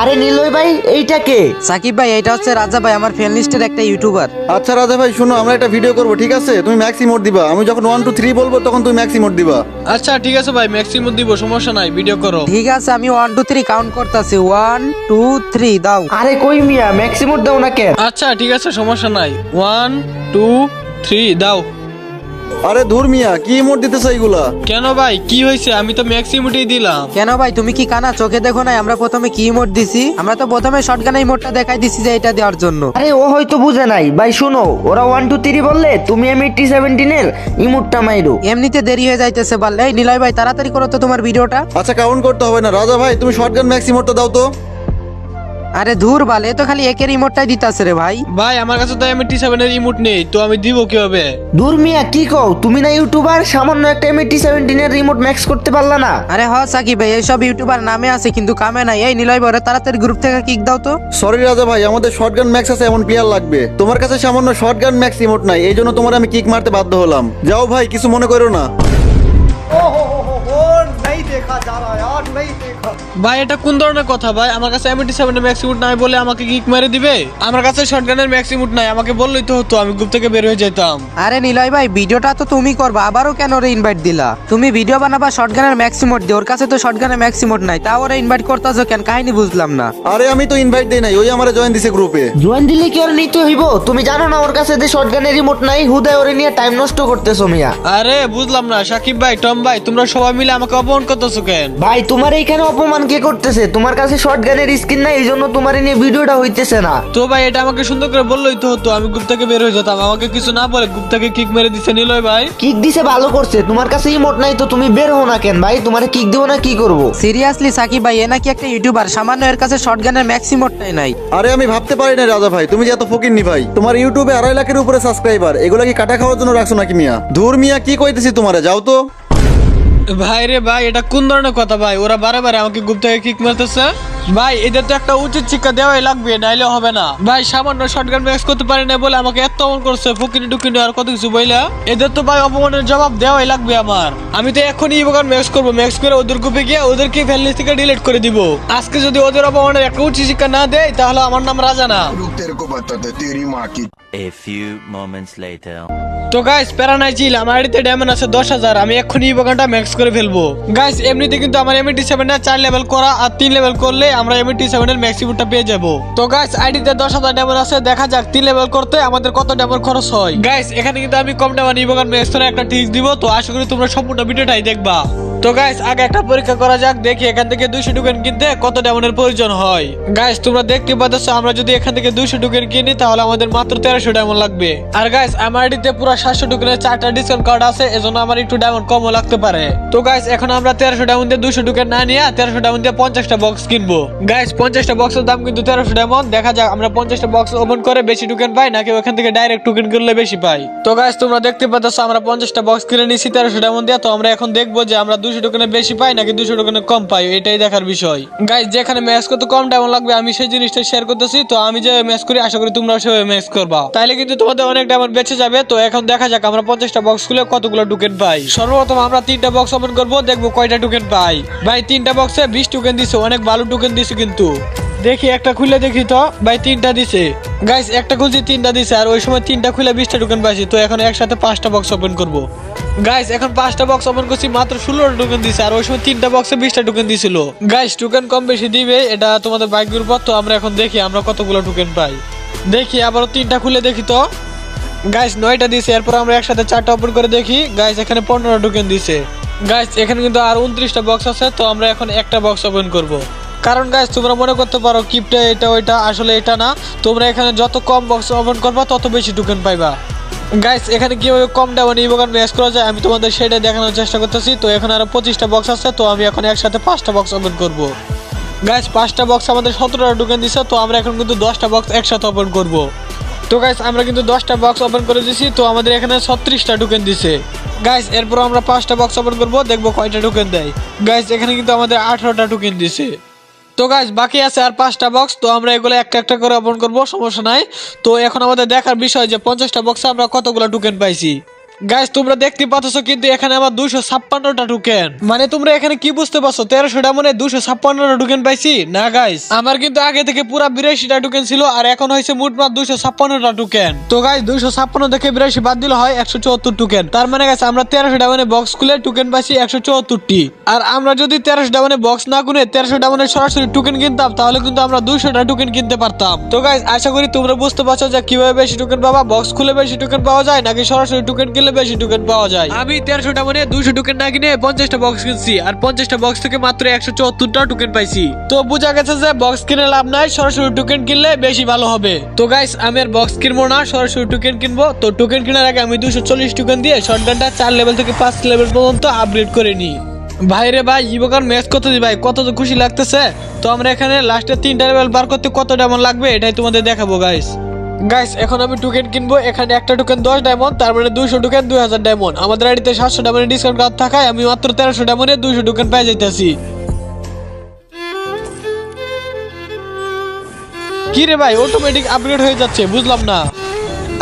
আরে নিলয় ভাই, এইটা কে? সাকিব ভাই, এটা হচ্ছে রাজা ভাই, আমার ফ্রেন্ড লিস্টের একটা ইউটিউবার। আচ্ছা রাজা ভাই শুনো, আমরা একটা ভিডিও করবো, ঠিক আছে? তুমি ম্যাক্স ইমোট দিবা, আমি যখন 1 2 3 বলবো তখন তুমি ম্যাক্স ইমোট দিবা। আচ্ছা ঠিক আছে ভাই, ম্যাক্সিমাম দিব, সমস্যা নাই, ভিডিও করো। ঠিক আছে, আমি 1 2 3 কাউন্ট করতেছি। 1 2 3 দাও। আরে কই মিয়া, ম্যাক্সিমোট দাও না কেন? আচ্ছা ঠিক আছে, সমস্যা নাই। 1 2 3 দাও। আরে ধুর মিয়া, কি ইমোট দিতেছ এইগুলা? কেন ভাই, কি হয়েছে? আমি তো ম্যাক্সিমামটাই দিলাম। কেন ভাই, তুমি কি কানা চোখে দেখো নাই আমরা প্রথমে কি ইমোট দিছি? আমরা তো প্রথমে শটগান ইমোটটা দেখাই দিছি যে এটা দেওয়ার জন্য। আরে ও হয়তো বুঝে নাই ভাই। শুনো, ওরা 1 2 3 বললে তুমি M8017 এর ইমোটটা মাইরো। এমনিতে দেরি হয়ে যাইতেছে বললে। এই নিলয় ভাই, তাড়াতাড়ি করো তো তোমার ভিডিওটা। আচ্ছা কাউন্ট করতে হবে না, রাজা ভাই তুমি শটগান ম্যাক্স ইমোটটা দাও তো। আরে ধুর বালে, এ তো খালি একের ইমোটটাই দিতাছে রে ভাই। ভাই আমার কাছে তো M87 এর ইমোট নেই, তো আমি দিব কিভাবে? দূর মিয়া, কি কও? তুমি না ইউটিউবার, সামান্য একটা M8017 এর রিমোট ম্যাক্স করতে পারলা না? আরে হ সাকিব ভাই, এইসব ইউটিউবার নামে আছে কিন্তু কামে নাই। এই নিলয় ভাই, ওরে তাড়াতাড়ি গ্রুপ থেকে কিক দাও তো। সরি রাজা ভাই, আমাদের শটগান ম্যাক্স আছে এমন প্লেয়ার লাগবে। তোমার কাছে সামান্য শটগান ম্যাক্স ইমোট নাই, এই জন্য তোমার আমি কিক মারতে বাধ্য হলাম। যাও ভাই, কিছু মনে করো না। ভাই এটা কোন ধরনের কথা ভাই? আমার কাছে M87 এর ম্যাক্স ইমোট নাই বলে আমাকে কিক মেরে দিবে? আমার কাছে শটগানের ম্যাক্স ইমোট নাই, আমাকে বললেই তো হতো, আমি গ্রুপ থেকে বের হয়ে যেতাম। আরে নিলয় ভাই, ভিডিওটা তো তুমি করবা, আবারও কেন ওরে ইনভাইট দিলা? তুমি ভিডিও বানাবা শটগানের ম্যাক্সিমোট দিয়ে, ওর কাছে তো শটগানের ম্যাক্সিমোট নাই, তাও ওরে ইনভাইট করতেছো কেন? কাহিনী বুঝলাম না। আরে আমি তো ইনভাইট দেই নাই, ওই আমারে জয়েন দিছে গ্রুপে। জয়েন দিলে কি ওর নিতে হইব? তুমি জানো না ওর কাছে যে শটগানের রিমোট নাই? হুদায় ওরে নিয়ে টাইম নষ্ট করতেছো মিয়া। আরে বুঝলাম না, সাকিব ভাই, টম ভাই, তোমরা সবাই মিলে আমাকে অপমান করতেছো কেন? ভাই তোমার এইখানে অপমান কে করতেছে? তোমার কাছে শটগানের স্কিন নাই, এই জন্য তোমার নিয়ে ভিডিওটা হইতেছে না। তো ভাই এটা আমাকে সুন্দর করে বললেই তো হতো, আমি গ্রুপ থেকে বের হয়ে যেতাম। আমাকে কিছু না বলে গ্রুপ থেকে কিক মেরে দিছে নিলয় ভাই। কিক দিছে ভালো করছে, তোমার কাছে ইমোট নাই তো তুমি বের হও না কেন ভাই? তোমারে কিক দিব না কি করব? সিরিয়াসলি সাকিব ভাই, এ নাকি একটা ইউটিউবার, সামান্য এর কাছে শটগানের ম্যাক্সিমোটটাই নাই। আরে আমি ভাবতে পারি না রাজা ভাই, তুমি যে এত ফকিন্নি ভাই। তোমার ইউটিউবে 2.5 লাখের উপরে সাবস্ক্রাইবার, এগুলা কি কাটা খাওয়ার জন্য রাখছো নাকি মিয়া? ধুর মিয়া, কি কইতেছি তোমারে, যাও তো। ভাই রে ভাই, এটা কোন ধরনের কথা ভাই? ওরা বারে বারে আমাকে গ্রুপ থেকে কিক মারতেছে। ভাই এদের তো একটা উচিত শিক্ষা দেওয়াই লাগবে, নাইলে হবে না ভাই। সামান্য শটগান ম্যাক্স করতে পারি না বলে আমাকে এত অপমান করছে, ফুকিনি টুকিনি আর কত কিছু বইলা। এদের তো ভাই অপমানের জবাব দেওয়াই লাগবে আমার। আমি তো এখনই ইভোগান ম্যাক্স করবো, ম্যাক্স করে ওদের গ্রুপে গিয়ে ওদেরকে ফ্রেন্ড লিস্ট থেকে ডিলিট করে দিব। আজকে যদি ওদের অপমানের একটা উচিত শিক্ষা না দেয়, তাহলে আমার নাম রাজা না। रुक तेरे को बताते तेरी माँ की। A few moments later. তো গাইস প্যারা নাই চিল, আমার আইডিতে ডায়মন্ড আছে 10,000। আমি এক্ষুনি ইভোগানটা ম্যাক্স করে ফেলবো। গাইস এমনিতে কিন্তু আমার M87 এর 4 লেভেল করা, আর 3 লেভেল করলে আমরা M87 এর ম্যাক্সিমামটা পেয়ে যাবো। তো গাইস আইডিতে 10,000 ডায়মন্ড আছে, দেখা যাক 3 লেভেল করতে আমাদের কত ডায়মন্ড খরচ হয়। গাইস এখানে কিন্তু আমি কম ডায়মন্ড ইভোগান ম্যাক্স করে একটা টিপস দিব, তো আশা করি তোমরা সম্পূর্ণ ভিডিওটাই দেখবা। তো গাইস আগে একটা পরীক্ষা করা যাক, দেখি এখান থেকে 200 টোকেন কিনতে কত ডায়মন্ডের প্রয়োজন হয়। গাইস তোমরা দেখতে পাচ্ছ, আমরা যদি এখান থেকে 200 টোকেন কিনি তাহলে আমাদের মাত্র 1300 ডায়মন্ড লাগবে। আর গাইস আমার আইডিতে পুরো 700 টোকেনের 4টা ডিসকাউন্ট কার্ড আছে, এজন্য আমার একটু ডায়মন্ড কমও লাগতে পারে। তো গাইস এখন আমরা 1300 ডায়মন্ড দিয়ে 200 টোকেন না নিয়ে 1300 ডায়মন্ড দিয়ে 50টা বক্স কিনবো। গাইস 50টা বক্সের দাম কিন্তু 1300 ডায়মন্ড। দেখা যাক আমরা 50টা বক্স ওপেন করে বেশি টোকেন পাই নাকি ওখান থেকে ডাইরেক্ট টোকেন কিনলে বেশি পাই। তো গাইস তোমরা দেখতে পাচ্ছ, আমরা 50টা বক্স কিনে নিয়েছি 1300 ডায়মন্ড দিয়ে। তো আমরা এখন দেখবো যে আমরা 200 টোকেনের বেশি পাই নাকি 200 টোকেনের কম পাই, এটাই দেখার বিষয়। গাইস যেখানে ম্যাচ করতে কম ডায়মন্ড লাগবে আমি সেই জিনিসটা শেয়ার করতেছি। তো আমি যে ম্যাচ করি, আশা করি তোমরাও সেভাবে ম্যাচ করবা, তাইলে কিন্তু তোমাদের অনেক ডায়মন্ড বেঁচে যাবে। তো এখন দেখা যাক আমরা 50টা বক্স খুলে কতগুলো টোকেন পাই। সর্বপ্রথম আমরা 3টা বক্স ওপেন করবো, দেখবো কয়টা টোকেন পাই। ভাই 3টা বক্সে 20 টোকেন দিছে, অনেক ভালো টোকেন দিছে কিন্তু। দেখি একটা খুলে দেখি তো। ভাই 3টা দিছে। গাইস একটা খুলছি 3টা দিছে, আর ওই সময় 3টা খুলে 20টা টোকেন পাইছি। তো এখন একসাথে 5টা বক্স ওপেন করবো। গাইস এখন 5টা বক্স ওপেন করছি, মাত্র 16টা টোকেন দিছে, আর ওই সময় 3টা বক্সে 20টা টোকেন দিছিল। গাইস টোকেন কম বেশি দিবে, এটা তোমাদের ভাগ্যের উপর। তো আমরা এখন দেখি আমরা কতগুলো টোকেন পাই। দেখি আবারও 3টা খুলে দেখি তো। গাইস 9টা দিছে, এরপর আমরা একসাথে 4টা ওপেন করে দেখি। গাইস এখানে 15টা টোকেন দিছে। গাইস এখানে কিন্তু আর 29টা বক্স আছে, তো আমরা এখন একটা বক্স ওপেন করব। কারণ গাইস তোমরা মনে করতে পারো কিপটা এটা ওইটা, আসলে এটা না। তোমরা এখানে যত কম বক্স ওপেন করবা তত বেশি টোকেন পাইবা। গাইস এখানে কিভাবে কম ডায়মন্ড ইভোগান ম্যাচ করা যায় আমি তোমাদের সেটা দেখানোর চেষ্টা করতেছি। তো এখন আরো 25টা বক্স আছে, তো আমি এখন একসাথে 5টা বক্স ওপেন করব। গাইস 5টা বক্স আমাদের 17টা টোকেন দিছে, তো আমরা এখন কিন্তু 10টা বক্স একসাথে ওপেন করব। তো গাইস আমরা কিন্তু 10টা বক্স ওপেন করে দিছি, তো আমাদের এখানে 36টা টোকেন দিছে। গাইস এরপর আমরা 5টা বক্স ওপেন করব, দেখবো কয়টা টোকেন দেয়। গাইস এখানে কিন্তু আমাদের 18টা টোকেন দিছে। তো গাইস বাকি আছে আর 5টা বক্স, তো আমরা এগুলো একটা একটা করে ওপেন করব, সমস্যা নাই। তো এখন আমাদের দেখার বিষয় যে 50টা বক্সে আমরা কতগুলো টোকেন পাইছি। গাইস তোমরা দেখতে পাচ্ছ কিন্তু এখানে আমার 256টা টোকেন। মানে তোমরা এখানে কি বুঝতে পারছো 1300 ডায়মন্ডে 256টা টোকেন পাইছি না গাইস? আমার কিন্তু আগে থেকে পুরো 82টা টোকেন ছিল আর এখন হয়েছে মোটমাট 256টা টোকেন। তো গাইস 256 থেকে 82 বাদ দিলে হয় 174 টোকেন। তার মানে গাইস আমরা 1300 ডায়মন্ডে বক্স খুলে টোকেন পাইছি 174টি। আর আমরা যদি 1300 ডায়মন্ডে বক্স না গুনে 1300 ডায়মন্ডে সরাসরি টোকেন কিনতাম তাহলে কিন্তু আমরা 200টা টোকেন কিনতে পারতাম। তো গাইস আশা করি তোমরা বুঝতে পারছো যে কিভাবে বেশি টোকেন পাবা, বক্স খুলে বেশি টোকেন পাওয়া যায় নাকি সরাসরি টোকেন কিনলে বেশি টোকেন পাওয়া যায়। আমি 1300টা মানে 200 টোকেন না কিনে 50টা বক্স কিনছি আর 50টা বক্স থেকে মাত্র 174টা টোকেন পাইছি। তো বোঝা গেছে যে বক্স কিনে লাভ নাই, সরাসরি টোকেন কিনলে বেশি ভালো হবে। তো গাইস আমি আর বক্স কিনবো না, সরাসরি টোকেন কিনবো। তো টোকেন কেনার আগে আমি 240 টোকেন দিয়ে শটগানটা 4 লেভেল থেকে 5 লেভেল পর্যন্ত আপগ্রেড করে নিই। ভাই রে ভাই ইবোকার ম্যাচ কত দি ভাই, কত তো খুশি লাগতেছে। তো আমরা এখানে লাস্টে 3টা লেভেল বার করতে কত ডায়মন্ড লাগবে এটাই তোমাদের দেখাবো গাইস। গাইস এখন আমি টোকেন কিনবো। এখানে একটা টোকেন 10 ডায়মন্ড, তার মানে 200 টোকেন 2000 ডায়মন্ড। আমাদের আইডিতে 700 ডায়মন্ডের ডিসকাউন্ট কার্ড থাকায় আমি মাত্র 1300 ডায়মন্ডে 200 টোকেন পেয়ে যাইতেছি। কি রে ভাই অটোমেটিক আপগ্রেড হয়ে যাচ্ছে, বুঝলাম না।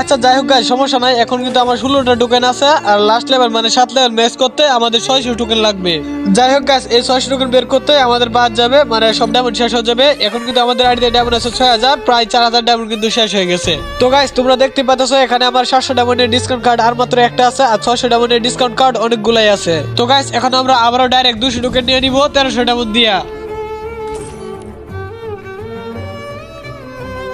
আচ্ছা যাই হোক গাইস সমস্যা নাই, এখন কিন্তু আমার 16টা টোকেন আছে আর লাস্ট লেভেল মানে 7 লেভেল ম্যাচ করতে আমাদের 600 টোকেন লাগবে। যাই হোক গাইস এই 600 টোকেন বের করতে আমাদের বাদ যাবে, মানে সব ডায়মন্ড শেষ হয়ে যাবে। এখন কিন্তু আমাদের আইডিতে ডায়মন্ড আছে 6000, প্রায় 4000 ডায়মন্ড কিন্তু শেষ হয়ে গেছে। তো গাইস তোমরা দেখতে পাচ্ছো এখানে আমার 700 ডায়মন্ডের ডিসকাউন্ট কার্ড আর মাত্র একটা আছে আর 600 ডায়মন্ডের ডিসকাউন্ট কার্ড অনেকগুলাই আছে। তো গাইস এখন আমরা আবারও ডাইরেক্ট 200 টোকেন নিয়ে নিব 1300 ডায়মন্ড দিয়া।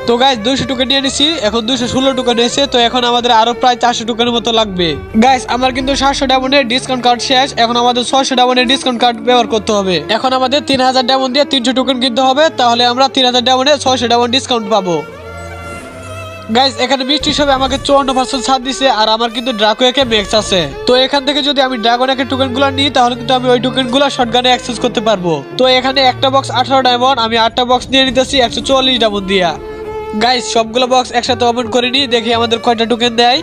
তো গাইস 200 টোকেন নিয়ে নিছি, এখন 216 টোকেন হয়েছে। তো এখন আমাদের আরো প্রায় 400 টোকেনের মতো লাগবে। গাইস আমার কিন্তু 700 ডায়মন্ডের ডিসকাউন্ট কার্ড শেষ, এখন আমাদের 600 ডায়মন্ডের ডিসকাউন্ট কার্ড ব্যবহার করতে হবে। এখন আমাদের 3000 ডায়মন্ড দিয়ে 300 টোকেন কিনতে হবে, তাহলে আমরা 3000 ডায়মন্ডে 600 ডায়মন্ড ডিসকাউন্ট পাবো। গাইস এখানে বৃষ্টির সবে আমাকে 54% ছাড় দিছে আর আমার কিন্তু ড্রাগো একে ম্যাক্স আছে। তো এখান থেকে যদি আমি ড্রাগন একে টোকেনগুলো নিই তাহলে কিন্তু আমি ওই টোকেনগুলো শটগানে অ্যাক্সেস করতে পারবো। তো এখানে একটা বক্স 18 ডায়মন্ড, আমি 8টা বক্স নিয়ে নিতেছি 144 ডায়মন্ড দিয়া। গাইস সবগুলো বক্স একসাথে ওপেন করে নি, দেখি আমাদের কয়টা টোকেন দেয়।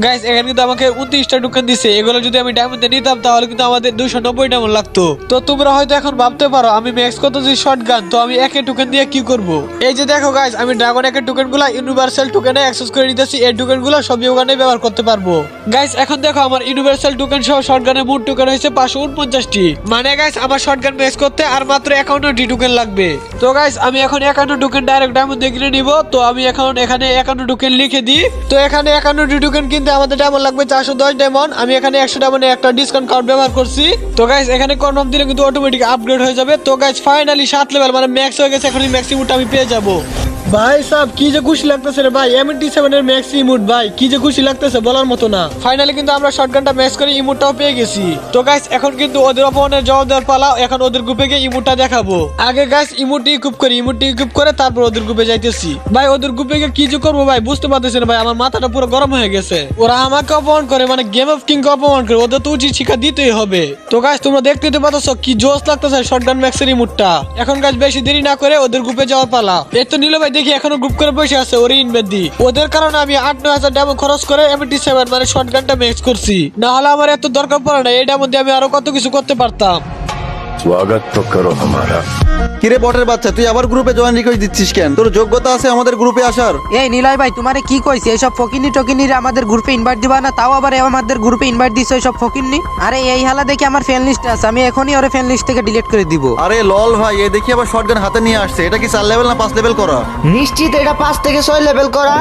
গাইস এখানে কিন্তু আমাকে 29টা টোকেন দিছে, এগুলো যদি আমি ডায়মন্ডে নিতাম তাহলে কিন্তু আমাদের 290 ডায়মন্ড লাগতো। তো তোমরা হয়তো এখন ভাবতে পারো আমি ম্যাক্স কত যে শটগান, তো আমি একে টোকেন দিয়ে কি করব। এই যে দেখো গাইস আমি ড্রাগন একের টোকেনগুলো ইউনিভার্সাল টোকেনে অ্যাক্সেস করে নিতেছি, এই টোকেনগুলো সব ওখানে ব্যবহার করতে পারবো। গাইস এখন দেখো আমার ইউনিভার্সাল টোকেন সহ শটগানের মোট টোকেন হয়েছে 549টি। মানে গাইস আমার শটগান ম্যাক্স করতে আর মাত্র 51টি টোকেন লাগবে। তো গাইস আমি এখন 51 টোকেন ডাইরেক্ট ডায়মন্ড দিয়ে কিনে নিব। তো আমি এখন এখানে 51 টোকেন লিখে দিই। তো এখানে 51টি টোকেন কিনতে আমাদের ডায়মন্ড লাগবে 410 ডায়মন্ড। আমি এখানে 100 ডায়মন্ডে একটা ডিসকাউন্ট কার্ড ব্যবহার করছি। তো গাইস এখানে কনফার্ম দিলে কিন্তু অটোমেটিক আপগ্রেড হয়ে যাবে। তো গাইস ফাইনালি 7 লেভেল মানে ম্যাক্স হয়ে গেছে, এখন ম্যাক্সিমুমটা আমি পেয়ে যাব। ভাই সাহেব কি যে খুশি লাগতেছে রে ভাই, M87 এর ম্যাক্স ইমোট ভাই কি যে খুশি লাগতেছে বলার মতো না। ফাইনালি কিন্তু আমরা শটগানটা ম্যাক্স করে ইমোটটাও পেয়ে গেছি। তো গাইস এখন কিন্তু ওদের অপমানের জবাব দেওয়ার পালা, এখন ওদের গ্রুপে গিয়ে ইমোটটা দেখাবো। আগে গাইস ইমোটটি ইকুইপ করি, ইমোটটি ইকুইপ করে তারপর ওদের গ্রুপে যাইতেছি। ভাই ওদের গ্রুপে গিয়ে কি যে করবো ভাই বুঝতে পারতেছি না ভাই, আমার মাথাটা পুরো গরম হয়ে গেছে। ওরা আমাকে অপমান করে, মানে গেম অফ কিং কে অপমান করে, ওদের তো উচিত শিক্ষা দিতেই হবে। তো গাইস তোমরা দেখতে পাচ্ছ কি জোশ লাগতেছে শটগান ম্যাক্সের ইমোটটা। এখন গাইস বেশি দেরি না করে ওদের গ্রুপে যাওয়ার পালা। এই তো নিল ভাই দেখি এখনো গ্রুপ করে বসে আছে, ওরে ইনভেট দি। ওদের কারণে আমি 8-9 ডায়মন্ড খরচ করে M87 মানে শটগানটা ম্যাক্স করছি, না হলে আমার এত দরকার পড়ে না। এই ডায়মন্ড দিয়ে আমি আরো কত কিছু করতে পারতাম। स्वागत तो करो हमारा। কিরে বটের বাচ্চা, তুই আবার গ্রুপে জয়েন রিকোয়েস্ট দিচ্ছিস কেন? তোর যোগ্যতা আছে আমাদের গ্রুপে আসার? এই নিলয় ভাই তোমারে কি কইছে, এইসব ফকিনি টকিনির আমাদের গ্রুপে ইনভাইট দিবা না, তাও আবার আমাদের গ্রুপে ইনভাইট দিছো এইসব ফকিনি। আরে এই হালা দেখি আমার ফ্রেন্ড লিস্টে আছে, আমি এখনই ওরে ফ্রেন্ড লিস্ট থেকে ডিলিট করে দিব। আরে লল ভাই, এই দেখি আবার শটগান হাতে নিয়ে আসছে। এটা কি 4 লেভেল না 5 লেভেল করা? নিশ্চিত এটা 5 থেকে 6 লেভেল করা।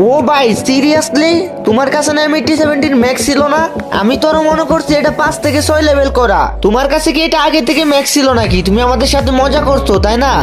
ও ভাই সিরিয়াসলি তোমার কাছে না M87 ম্যাক্স ছিল না? আমি তো আরো মনে করছি এটা 5 থেকে 6 লেভেল করা। তোমার কাছে কি এটা আগে থেকে ম্যাক্স ছিল নাকি? তুমি আমাদের সাথে মজা করছো তাই না?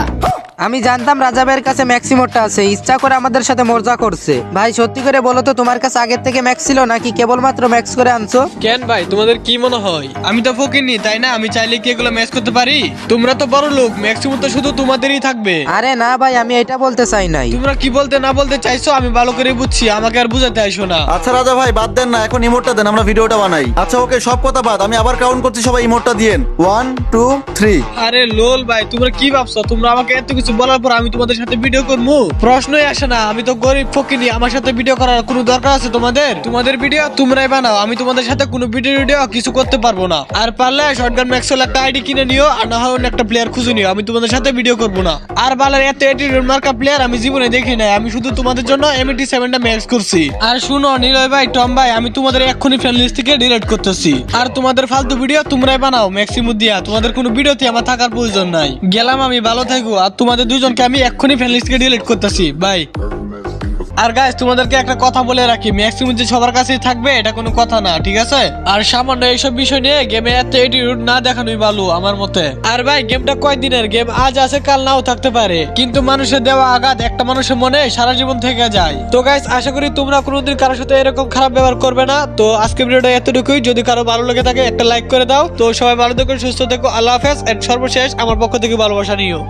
আমি জানতাম রাজা ভাইয়ের কাছে ম্যাক্সিমোটটা আছে, ইচ্ছা করে আমাদের সাথে মজা করছে। ভাই সত্যি করে বলো তো তোমার কাছে আগের থেকে ম্যাক্স ছিল নাকি কেবলমাত্র ম্যাক্স করে আনছো? কেন ভাই তোমাদের কি মনে হয় আমি তো ফকিনি তাই না? আমি চাইলে কি এগুলো ম্যাচ করতে পারি? তোমরা তো বড় লোক, ম্যাক্সিমাম তো শুধু তোমাদেরই থাকবে। আরে না ভাই আমি এটা বলতে চাই নাই। তোমরা কি বলতে না বলতে চাইছো আমি ভালো করে বুঝছি, আমাকে আর বুঝাতে আইসো না। আচ্ছা রাজা ভাই বাদ দেন না, এখন ইমোটটা দেন, আমরা ভিডিওটা বানাই। আচ্ছা ওকে সব কথা বাদ, আমি আবার কাউন্ট করছি, সবাই ইমোটটা দিয়েন। 1 2 3। আরে লোল ভাই তোমরা কি ভাবছো তোমরা আমাকে এত কিছু কিছু বলার পর আমি তোমাদের সাথে ভিডিও করবো? প্রশ্নই আসে না। আমি তো গরিব ফকিনি, আমার সাথে ভিডিও করার কোনো দরকার আছে তোমাদের ভিডিও তোমরাই বানাও, আমি তোমাদের সাথে কোনো ভিডিও কিছু করতে পারবো না। আর পারলে শটগান ম্যাক্সওয়েল একটা আইডি কিনে নিও, আর না হয় অন্য একটা প্লেয়ার খুঁজে নিও, আমি তোমাদের সাথে ভিডিও করবো না। আর বালার এত অ্যাটিটিউড মার্কা প্লেয়ার আমি জীবনে দেখি নাই, আমি শুধু তোমাদের জন্য M87টা ম্যাক্স করছি। আর শুনো নিলয় ভাই, টম ভাই, আমি তোমাদের এক্ষুনি ফ্রেন্ড লিস্ট থেকে ডিলিট করতেছি। আর তোমাদের ফালতু ভিডিও তোমরাই বানাও ম্যাক্সিমুম দিয়া, তোমাদের কোনো ভিডিওতে আমার থাকার প্রয়োজন নাই। গেলাম আমি, ভালো থাকো। আর তোমাদের দুজনকে আমি এক্ষুনি ফ্রেন্ড লিস্ট থেকে ডিলিট করতেছি, বাই। আর গাইস তোমাদেরকে একটা কথা বলে রাখি, ম্যাক্সিমাম যে সবার কাছেই থাকবে এটা কোনো কথা না, ঠিক আছে? আর সামান্য এইসব বিষয় নিয়ে গেমে এত অ্যাটিটিউড না দেখানোই ভালো আমার মতে। আর ভাই গেমটা কয়দিনের গেম, আজ আছে কাল নাও থাকতে পারে, কিন্তু মানুষের দেওয়া আঘাত একটা মানুষের মনে সারা জীবন থেকে যায়। তো গাইস আশা করি তোমরা কোনোদিন কারোর সাথে এরকম খারাপ ব্যবহার করবে না। তো আজকে ভিডিওটা এতটুকুই, যদি কারো ভালো লেগে থাকে একটা লাইক করে দাও। তো সবাই ভালো থেকো, সুস্থ থেকো, আল্লাহ হাফেজ। এন্ড সর্বশেষ আমার পক্ষ থেকে ভালোবাসা নিও।